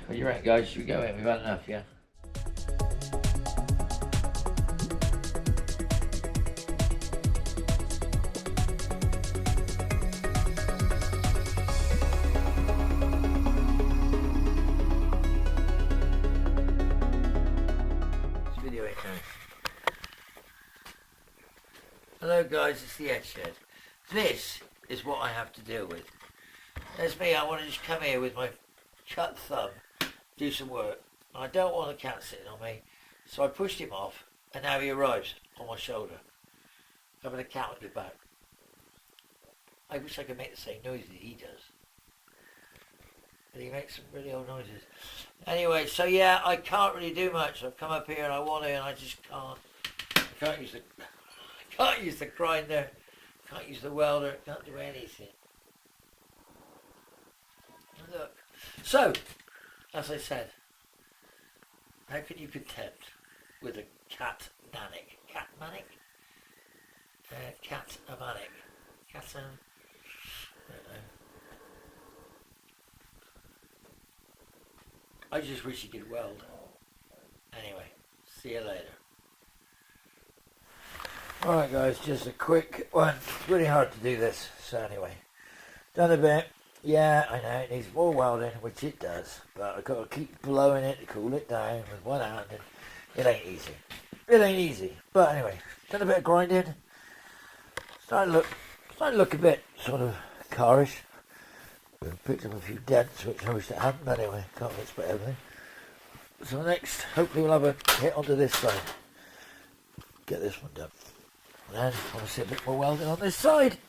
What do you reckon, guys? Should we go in? We've had enough, yeah? This video ain't going. Hello guys, it's the EdShed. This is what I have to deal with. There's me, I want to just come here with my cut thumb, do some work. I don't want the cat sitting on me, so I pushed him off, and now he arrives on my shoulder, having a cat on your back. I wish I could make the same noise that he does, but he makes some really old noises. Anyway, so yeah, I can't really do much. I've come up here and I want to, and I just can't. I can't use the grinder, can't use the welder, can't do anything. Look. So, as I said, how can you contend with a cat manic? Cat manic? Cat a manic. Cat a... I don't know. I just wish he could weld. Anyway, see you later. Alright guys, just a quick one. It's really hard to do this, so anyway. Done a bit. Yeah, I know, it needs more welding, which it does, but I've got to keep blowing it to cool it down with one hand, and it ain't easy. It ain't easy. But anyway, done a bit of grinding. Starting to look a bit sort of carish. Picked up a few dents, which I wish it hadn't, but anyway, can't expect everything. So next, hopefully we'll have a hit onto this side. Get this one done. And then, obviously a bit more welding on this side.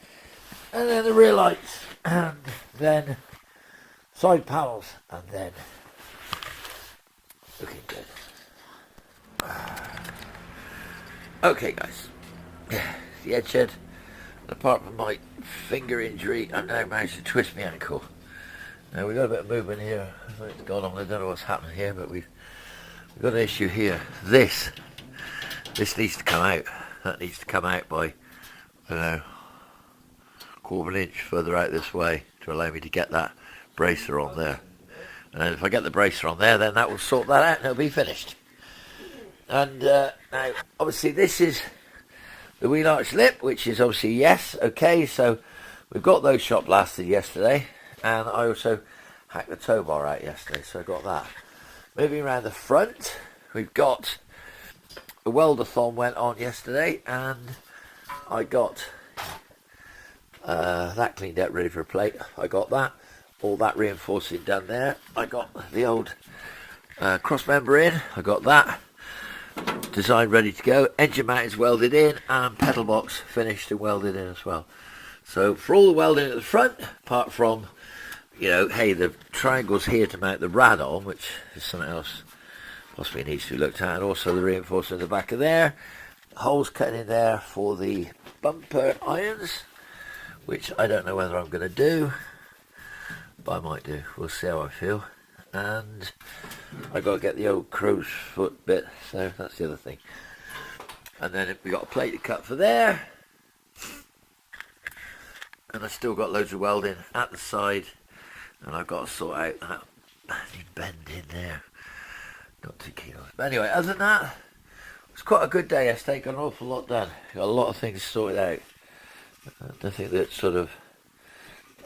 And then the rear lights, and then side panels, and then looking good. Okay guys, the EdShed, apart from my finger injury, I've now managed to twist my ankle. Now we've got a bit of movement here, it's gone on, I don't know what's happening here, but we've got an issue here. This needs to come out, that needs to come out by, I don't know, quarter of an inch further out this way to allow me to get that bracer on there. And then if I get the bracer on there, then that will sort that out and it'll be finished. And now, obviously this is the wheel arch lip, which is obviously yes, okay, so we've got those shot blasted yesterday, and I also hacked the tow bar out yesterday, so I got that. Moving around the front, we've got the welder-thon went on yesterday, and I got that cleaned out, ready for a plate. I got that, all that reinforcing done there. I got the old cross member in, I got that design ready to go. Engine mount is welded in, and pedal box finished and welded in as well. So for all the welding at the front, apart from, you know, hey, the triangle's here to mount the rad on, which is something else possibly needs to be looked at, and also the reinforcement in the back of there. Holes cut in there for the bumper irons, which I don't know whether I'm going to do, but I might do. We'll see how I feel. And I got to get the old crow's foot bit, so that's the other thing. And then we got a plate to cut for there, and I've still got loads of welding at the side, and I've got to sort out that bend in there. Not too keen on it. But anyway, other than that, it was quite a good day yesterday. Got an awful lot done. Got a lot of things sorted out. Nothing that sort of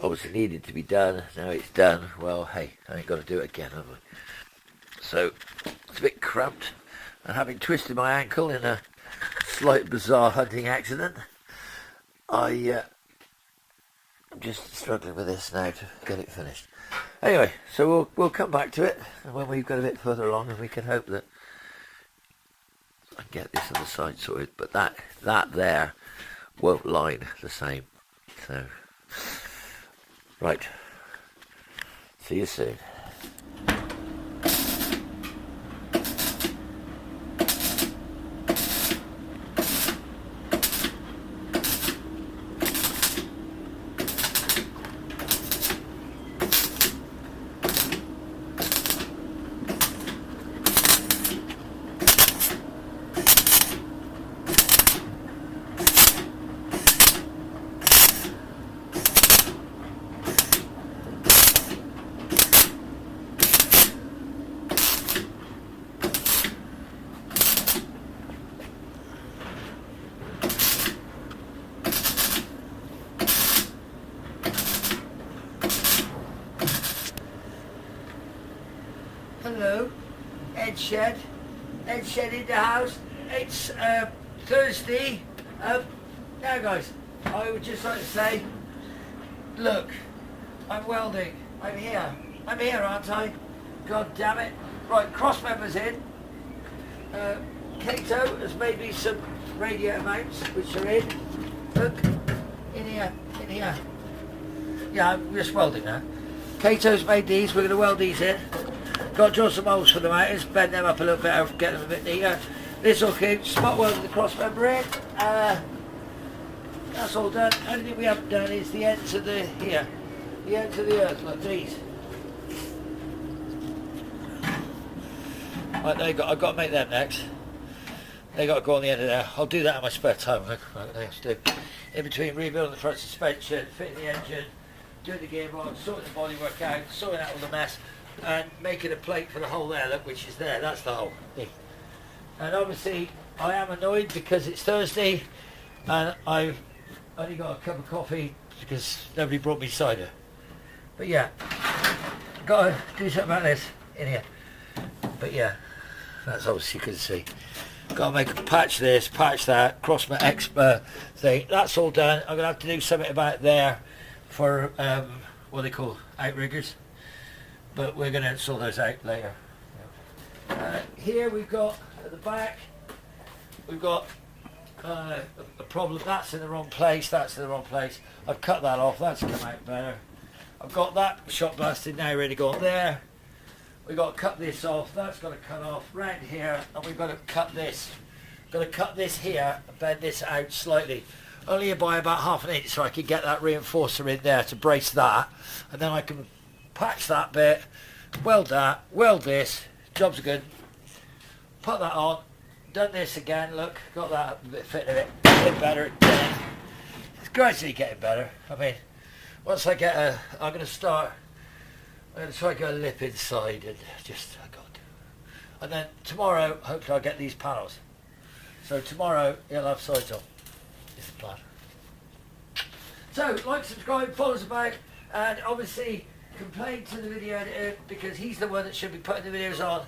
obviously needed to be done. Now it's done. Well, hey, I ain't got to do it again, have I? So it's a bit cramped. And having twisted my ankle in a slight bizarre hunting accident, I'm just struggling with this now to get it finished. Anyway, so we'll come back to it when we've got a bit further along, and we can hope that I can get this on the side sorted. But that there won't line the same. So, right. See you soon. Hello, EdShed. EdShed in the house. It's Thursday. Now guys, I would just like to say, look, I'm welding. I'm here, aren't I? God damn it. Right, cross members in. Kato has made me some radiator mounts, which are in. Look, in here. Yeah, I'm just welding now. Kato's made these, we're going to weld these in. Got to drill some holes for the motors, bend them up a little bit, get them a bit neater. This will keep spot welding the cross member in. That's all done. Only thing we haven't done is the ends of the ends of the earth, like these. Right, I've got to make them next. They got to go on the end of there. I'll do that in my spare time. Right, in between rebuilding the front suspension, fitting the engine, doing the gearbox, sorting the bodywork out, sorting out all the mess, and making a plate for the hole there, look, which is there. That's the hole. And obviously, I am annoyed because it's Thursday, and I've only got a cup of coffee because nobody brought me cider. But yeah, got to do something about this in here. But yeah, that's obviously you can see. Got to make a patch this, patch that, cross my expert thing. That's all done. I'm going to have to do something about there for what they call outriggers. But we're going to sort those out later. Here we've got at the back, we've got a problem. That's in the wrong place. That's in the wrong place. I've cut that off. That's come out better. I've got that shot blasted now, ready to go on there. We've got to cut this off, that's got to cut off round here, and we've got to cut this. Got to cut this here and bend this out slightly. Only by about half an inch so I can get that reinforcer in there to brace that. And then I can patch that bit, weld that, weld this, job's good. Put that on, done this again, look, got that bit fit of it, getting better again. It's gradually getting better. I mean, once I get I'm going to try to go a lip inside and just, oh God. And then tomorrow, hopefully I'll get these panels. So tomorrow, he'll have sides on. Is the plan. So, like, subscribe, follow us about, and obviously complain to the video editor because he's the one that should be putting the videos on.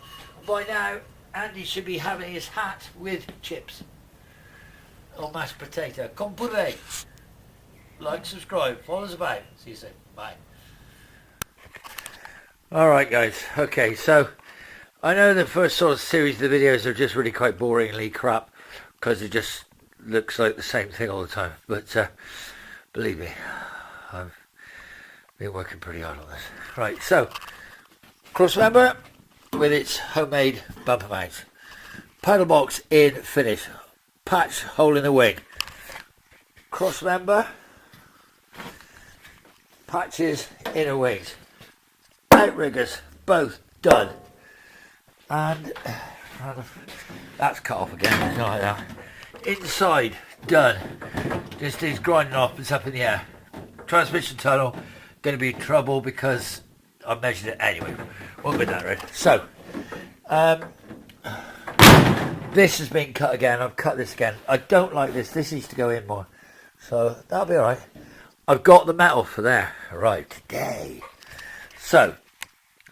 By now, Andy should be having his hat with chips. Or mashed potato. Con puree. Like, subscribe, follow us about. See you soon. Bye. Alright guys, okay, so I know the first sort of series of the videos are just really quite boringly crap because it just looks like the same thing all the time, but believe me, I've been working pretty hard on this. Right, so cross member with its homemade bumper mounts, paddle box in finish, patch hole in the wing, cross member, patches inner wings, outriggers both done, and that's cut off again, like that. Inside done, just needs grinding off, it's up in the air. Transmission tunnel going to be in trouble because I measured it anyway, won't be that red. So this has been cut again. I've cut this again. I don't like this needs to go in more, so that'll be alright. I've got the metal for there right today, so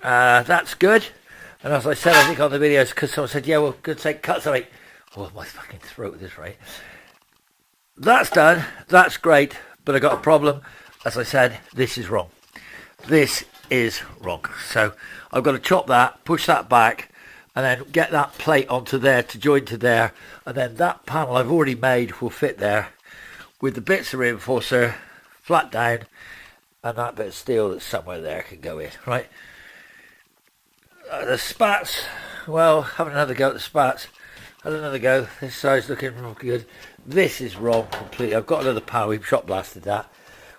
that's good. And as I said, I think on the videos, because someone said, yeah, well, good sake, cut something. Oh, my fucking throat at this rate. That's done. That's great. But I got a problem. As I said, this is wrong. This is wrong. So I've got to chop that, push that back, and then get that plate onto there to join to there. And then that panel I've already made will fit there with the bits of reinforcer flat down, and that bit of steel that's somewhere there can go in, right? The spats, well, having another go at the spats. Had another go. This side's looking real good. This is wrong completely. I've got another panel. We've shot blasted that.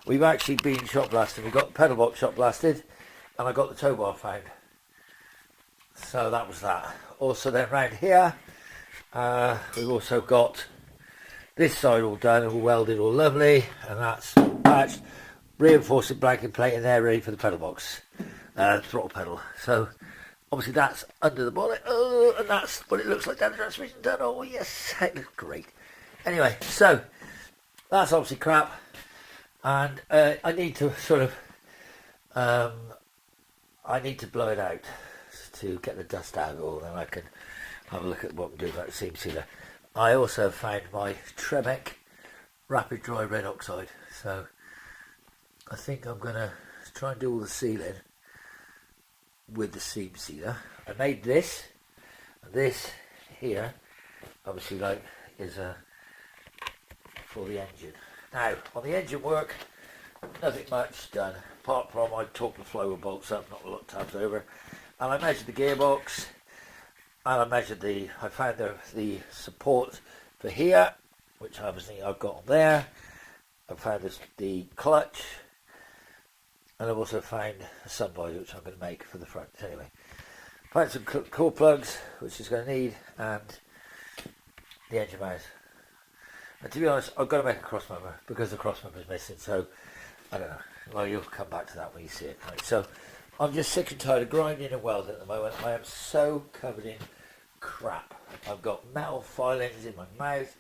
We've actually been shot blasted. We've got the pedal box shot blasted, and I got the tow bar found. So that was that. Also then round here, we've also got this side all done, all welded, all lovely, and that's patched. Reinforcing blanket plate in there, ready for the pedal box, throttle pedal. So obviously that's under the bonnet, and that's what it looks like down the transmission tunnel. Oh yes, it looks great. Anyway, so that's obviously crap, and I need to sort of, I need to blow it out to get the dust out of it all, then I can have a look at what I'm doing about the seam sealer. I also found my Tremec Rapid Dry Red Oxide, so I think I'm going to try and do all the sealing with the seam sealer. I made this, and this here, obviously, like, is for the engine. Now, on the engine work, nothing much done, apart from I torqued the flow bolts up, not a lot of tabs over, and I measured the gearbox, and I measured I found the support for here, which obviously I've got on there. I found the clutch, and I've also found a sun visor, which I'm going to make for the front. Anyway, found some core plugs, which is going to need, and the engine mount. And to be honest, I've got to make a cross member because the cross member is missing, so I don't know. Well, you'll come back to that when you see it. Right, so I'm just sick and tired of grinding and welding at the moment. I am so covered in crap. I've got metal filings in my mouth,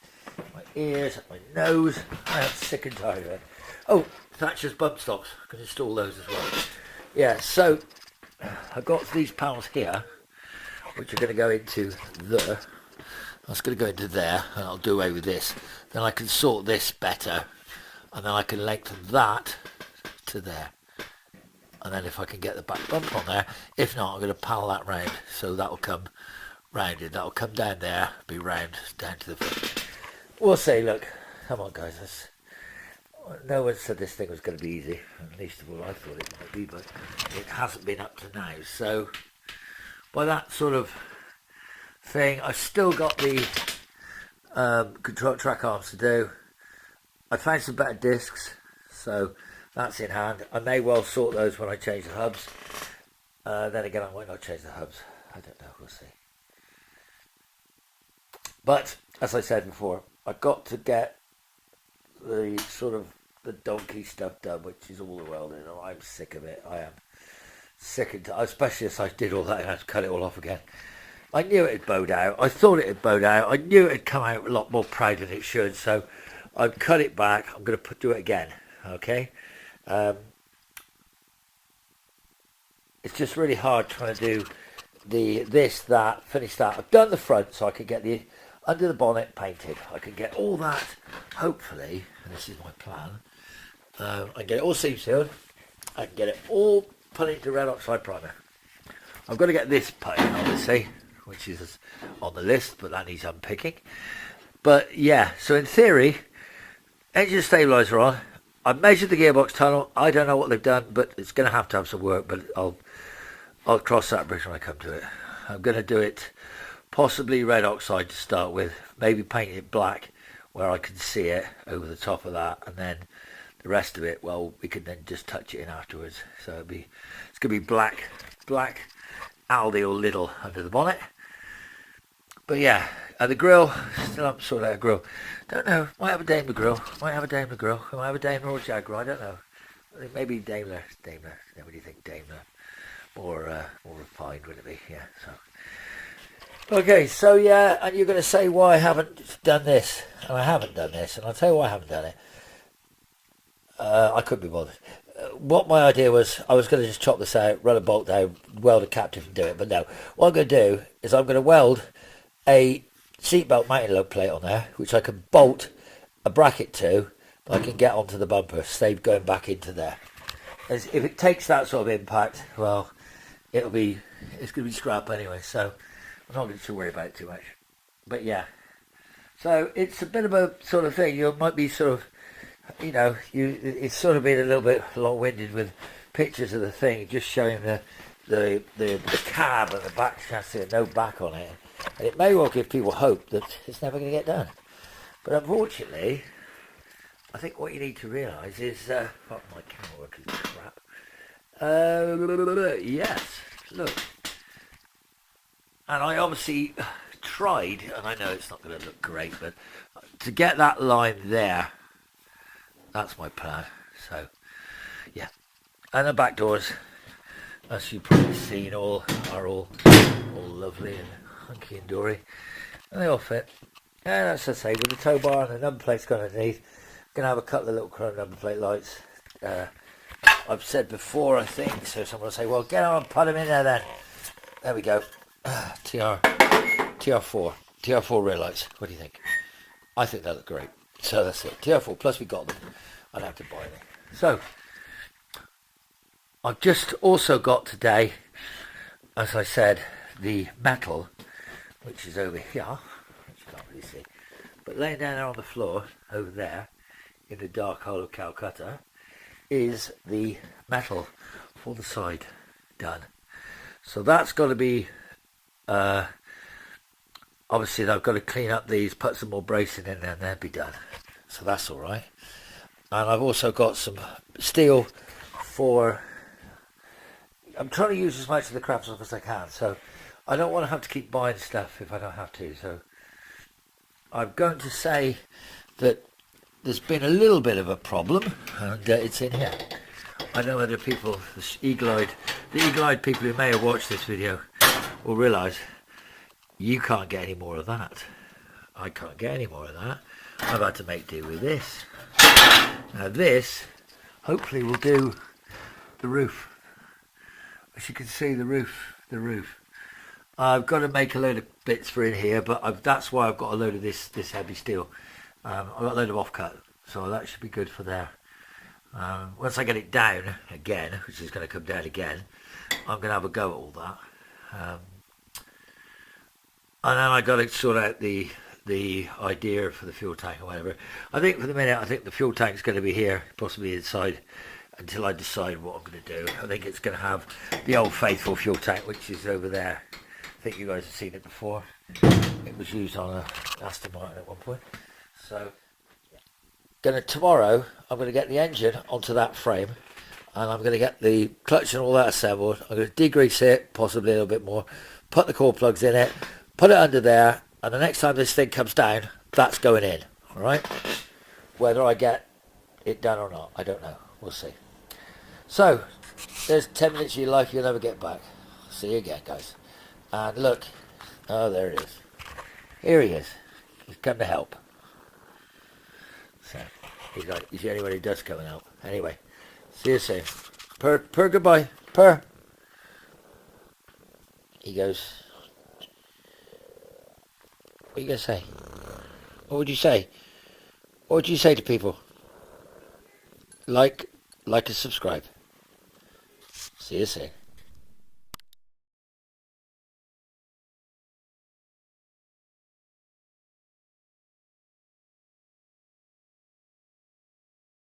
my ears, my nose. I am sick and tired of it. Oh, Thatcher's bump stops. I can install those as well. Yeah, so I've got these panels here, which are going to go into there. That's going to go into there, and I'll do away with this. Then I can sort this better, and then I can lengthen that to there. And then if I can get the back bump on there, if not, I'm going to panel that round, so that will come rounded. That will come down there, be round down to the front. We'll see. Look, come on, guys. No one said this thing was going to be easy, at least of all I thought it might be, but it hasn't been up to now. So by that sort of thing, I've still got the control track arms to do. I found some better discs, so that's in hand. I may well sort those when I change the hubs. Then again, I might not change the hubs. I don't know, we'll see. But as I said before, I've got to get the sort of the donkey stuff done, which is all the welding, and I'm sick of it. I am sick and especially as I did all that, I had to cut it all off again. I knew it had bowed out. I thought it had bowed out. I knew it had come out a lot more proud than it should. So I've cut it back. I'm going to do it again. Okay. It's just really hard trying to do that, finish that. I've done the front so I can get the under the bonnet painted. I can get all that, hopefully, and this is my plan. I can get it all seam sealed. I can get it all put into red oxide primer. I've got to get this put in, obviously, which is on the list, but that needs unpicking. But yeah, so in theory, engine stabilizer on. I measured the gearbox tunnel. I don't know what they've done, but it's going to have some work. But I'll cross that bridge when I come to it. I'm going to do it possibly red oxide to start with. Maybe paint it black where I can see it over the top of that, and then the rest of it, well, we can then just touch it in afterwards. So it's going to be black Aldi or Lidl under the bonnet. But yeah, the grill, still haven't sorted out a grill. Don't know, might have a Daimler grill, might have a Daimler or Jaguar, I don't know. Maybe Daimler. What do you think, Daimler? More refined, would it be? Yeah, so. Okay, so yeah, and you're going to say why I haven't done this, and I haven't done this, and I'll tell you why I haven't done it. I couldn't be bothered. What my idea was, I was going to just chop this out, run a bolt down, weld a captive and do it, but no. What I'm going to do is I'm going to weld a seatbelt mounting lug plate on there, which I can bolt a bracket to, but I can get onto the bumper, save going back into there. As if it takes that sort of impact, well, it's going to be scrap anyway, so I'm not going to worry about it too much. But yeah, so it's a bit of a sort of thing. You might be sort of, it's sort of been a little bit long-winded with pictures of the thing, just showing the cab and the back chassis and no back on it. And it may well give people hope that it's never going to get done. But unfortunately, I think what you need to realise is, fuck, my camera work is crap. Yes, look. And I obviously tried, and I know it's not going to look great, but to get that line there, that's my plan. So, yeah. And the back doors, as you've probably seen, are all lovely and hunky and dory. And they all fit. And as I say, with the tow bar and the number plates going underneath, I'm going to have a couple of little chrome number plate lights. I've said before, I think, so someone will say, well, get on and put them in there then. there we go. TR4 rear lights. What do you think? I think they look great. So that's it. TR4 plus we got them. I don't have to buy them. So I've just also got today, as I said, the metal, which is over here, which you can't really see, but laying down there on the floor over there in the dark hole of Calcutta is the metal for the side done. So that's got to be obviously I've got to clean up these, put some more bracing in there, and they'll be done. So that's all right. And I've also got some steel for, I'm trying to use as much of the crap stuff as I can, so I don't want to have to keep buying stuff if I don't have to. So I'm going to say that there's been a little bit of a problem, and it's in here. I know other people, the eagle-eyed people who may have watched this video will realise you can't get any more of that. I can't get any more of that. I've had to make do with this. Now this hopefully will do the roof. As you can see, the roof. I've got to make a load of bits for in here, but that's why I've got a load of this heavy steel. I've got a load of offcut, so that should be good for there. Once I get it down again, which is going to come down again, I'm going to have a go at all that. And then I got to sort out the idea for the fuel tank or whatever. I think for the minute, I think the fuel tank's going to be here, possibly inside, until I decide what I'm going to do. I think it's going to have the old faithful fuel tank, which is over there. I think you guys have seen it before. It was used on a Aston Martin at one point. So tomorrow I'm going to get the engine onto that frame, and I'm going to get the clutch and all that assembled. I'm going to degrease it, possibly a little bit more, put the core plugs in it, put it under there, and the next time this thing comes down, that's going in. All right. Whether I get it done or not, I don't know. We'll see. So there's 10 minutes of your life you'll never get back. See you again, guys. And look, oh, there it is. Here he is. He's come to help. So he's the only one who does come and help. Anyway, see you soon. Purr, goodbye. Purr. He goes, what are you going to say? What would you say? What would you say to people? Like and subscribe. See you soon.